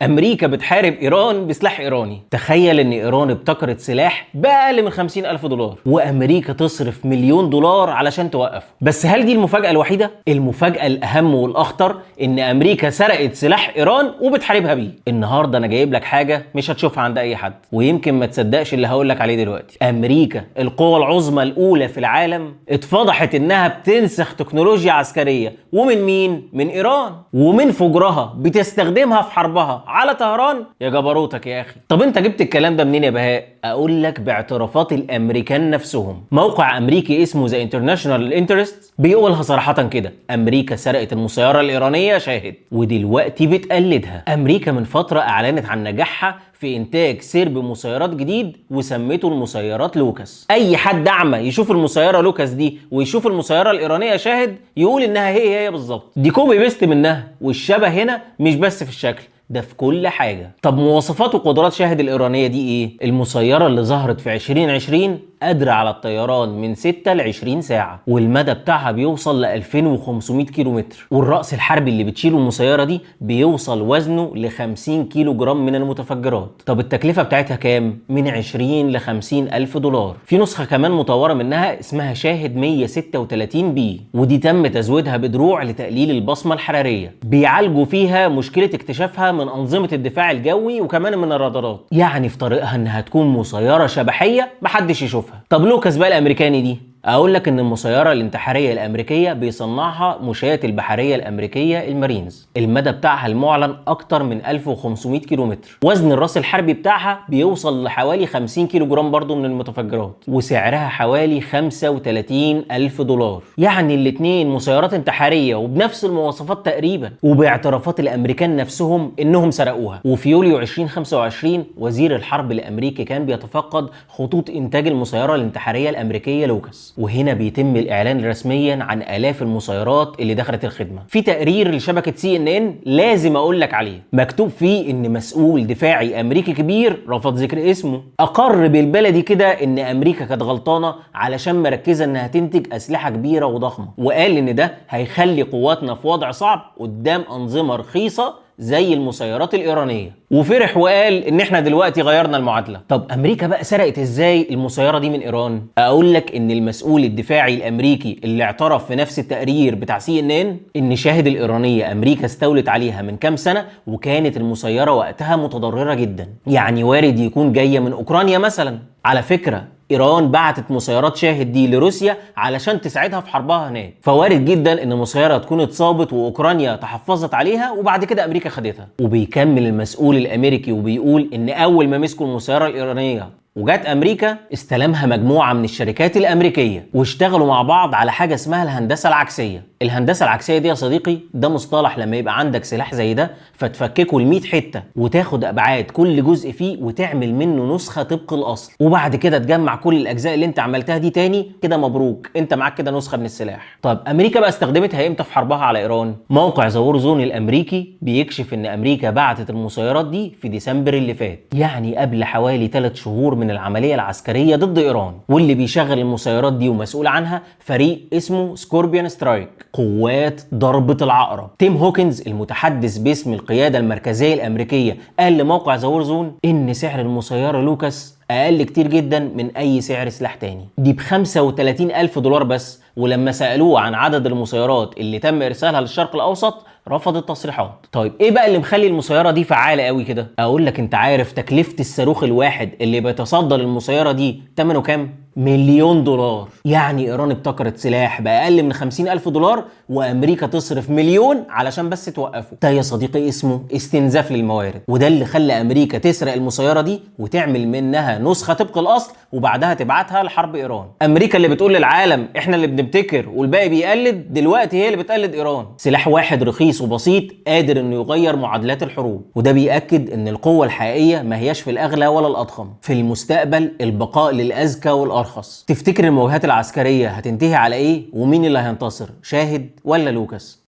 امريكا بتحارب ايران بسلاح ايراني. تخيل ان ايران ابتكرت سلاح باقل من 50,000 دولار وامريكا تصرف مليون دولار علشان توقفه. بس هل دي المفاجأة الوحيدة؟ المفاجأة الاهم والاخطر ان امريكا سرقت سلاح ايران وبتحاربها بيه. النهارده انا جايب لك حاجة مش هتشوفها عند اي حد، ويمكن ما تصدقش اللي هقول لك عليه دلوقتي. امريكا القوة العظمى الاولى في العالم اتفضحت انها بتنسخ تكنولوجيا عسكرية. ومن مين؟ من ايران. ومن فجرها بتستخدمها في حربها على طهران. يا جبروتك يا اخي. طب انت جبت الكلام ده منين يا بهاء؟ اقول لك باعترافات الامريكان نفسهم. موقع امريكي اسمه ذا انترناشونال انترست بيقولها صراحه كده: امريكا سرقت المسيره الايرانيه شاهد ودلوقتي بتقلدها. امريكا من فتره اعلنت عن نجاحها في انتاج سرب مسيرات جديد وسميته المسيرات لوكاس. اي حد اعمى يشوف المسيره لوكاس دي ويشوف المسيره الايرانيه شاهد يقول انها هي بالظبط. دي كوبي بيست منها، والشبه هنا مش بس في الشكل، ده في كل حاجة. طب مواصفات وقدرات شاهد الإيرانية دي إيه؟ المسيرة اللي ظهرت في 2020 قادرة على الطيران من 6 ل 20 ساعة، والمدى بتاعها بيوصل ل 2500 كيلو متر، والرأس الحربي اللي بتشيله المسيرة دي بيوصل وزنه ل 50 كيلو جرام من المتفجرات. طب التكلفة بتاعتها كام؟ من 20 ل 50 ألف دولار. في نسخة كمان مطورة منها اسمها شاهد 136 بي، ودي تم تزويدها بدروع لتقليل البصمة الحرارية. بيعالجوا فيها مشكلة اكتشافها من أنظمة الدفاع الجوي وكمان من الرادارات، يعني في طريقها انها تكون مسيرة شبحية محدش يشوفها. طب لوكاس بقى الامريكاني دي، اقول لك ان المسيره الانتحاريه الامريكيه بيصنعها مشاة البحريه الامريكيه المارينز. المدى بتاعها المعلن اكتر من 1500 كيلو متر. وزن الراس الحربي بتاعها بيوصل لحوالي 50 كيلو جرام برضو من المتفجرات، وسعرها حوالي 35 الف دولار. يعني الاتنين مسيرات انتحاريه وبنفس المواصفات تقريبا، وباعترافات الامريكان نفسهم انهم سرقوها. وفي يوليو 2025 وزير الحرب الامريكي كان بيتفقد خطوط انتاج المسيره الانتحاريه الامريكيه لوكاس، وهنا بيتم الاعلان رسميا عن الاف المسيرات اللي دخلت الخدمه. في تقرير لشبكه CNN لازم اقول لك عليه، مكتوب فيه ان مسؤول دفاعي امريكي كبير رفض ذكر اسمه اقر بالبلدي كده ان امريكا كانت غلطانه علشان مركزه انها تنتج اسلحه كبيره وضخمه، وقال ان ده هيخلي قواتنا في وضع صعب قدام انظمه رخيصه زي المسيرات الإيرانية، وفرح وقال إن إحنا دلوقتي غيرنا المعادلة. طب أمريكا بقى سرقت إزاي المسيرة دي من إيران؟ أقول لك إن المسؤول الدفاعي الأمريكي اللي اعترف في نفس التقرير بتاع CNN إن شاهد الإيرانية أمريكا استولت عليها من كام سنة، وكانت المسيرة وقتها متضررة جدا، يعني وارد يكون جاية من أوكرانيا مثلا. على فكرة ايران بعتت مسيرات شاهد دي لروسيا علشان تساعدها في حربها هناك، فوارد جدا ان مسيره تكون اتصابت واوكرانيا تحفظت عليها وبعد كده امريكا خدتها. وبيكمل المسؤول الامريكي وبيقول ان اول ما مسكوا المسيره الايرانيه وجات امريكا استلمها مجموعه من الشركات الامريكيه واشتغلوا مع بعض على حاجه اسمها الهندسه العكسيه. الهندسه العكسيه دي يا صديقي ده مصطلح لما يبقى عندك سلاح زي ده فتفككه ل 100 حته وتاخد ابعاد كل جزء فيه وتعمل منه نسخه طبق الاصل، وبعد كده تجمع كل الاجزاء اللي انت عملتها دي تاني كده، مبروك انت معاك كده نسخه من السلاح. طب امريكا بقى استخدمتها امتى في حربها على ايران؟ موقع ذا وور زون الامريكي بيكشف ان امريكا بعتت المسيرات دي في ديسمبر اللي فات، يعني قبل حوالي 3 شهور من العمليه العسكريه ضد ايران. واللي بيشغل المسيرات دي ومسؤول عنها فريق اسمه سكوربيون سترايك، قوات ضربة العقرب. تيم هوكنز المتحدث باسم القيادة المركزية الأمريكية قال لموقع ذا وور زون إن سعر المسيرة لوكاس أقل كتير جدا من أي سعر سلاح تاني، دي ب 35 ألف دولار بس. ولما سألوه عن عدد المسيرات اللي تم إرسالها للشرق الأوسط رفض التصريحات. طيب ايه بقى اللي مخلي المسيره دي فعاله قوي كده؟ اقول لك، انت عارف تكلفه الصاروخ الواحد اللي بيتصدى للمسيره دي ثمنه كام؟ مليون دولار. يعني ايران ابتكرت سلاح باقل من 50,000 دولار وامريكا تصرف مليون علشان بس توقفه. ده يا صديقي اسمه استنزاف للموارد، وده اللي خلى امريكا تسرق المسيره دي وتعمل منها نسخه طبق الاصل وبعدها تبعتها لحرب ايران. امريكا اللي بتقول للعالم احنا اللي بنبتكر والباقي بيقلد، دلوقتي هي اللي بتقلد ايران. سلاح واحد رخيص وبسيط قادر انه يغير معادلات الحروب، وده بيأكد ان القوه الحقيقيه ما هياش في الاغلى ولا الاضخم، في المستقبل البقاء للاذكى والارخص. تفتكر المواجهات العسكريه هتنتهي على ايه؟ ومين اللي هينتصر، شاهد ولا لوكاس؟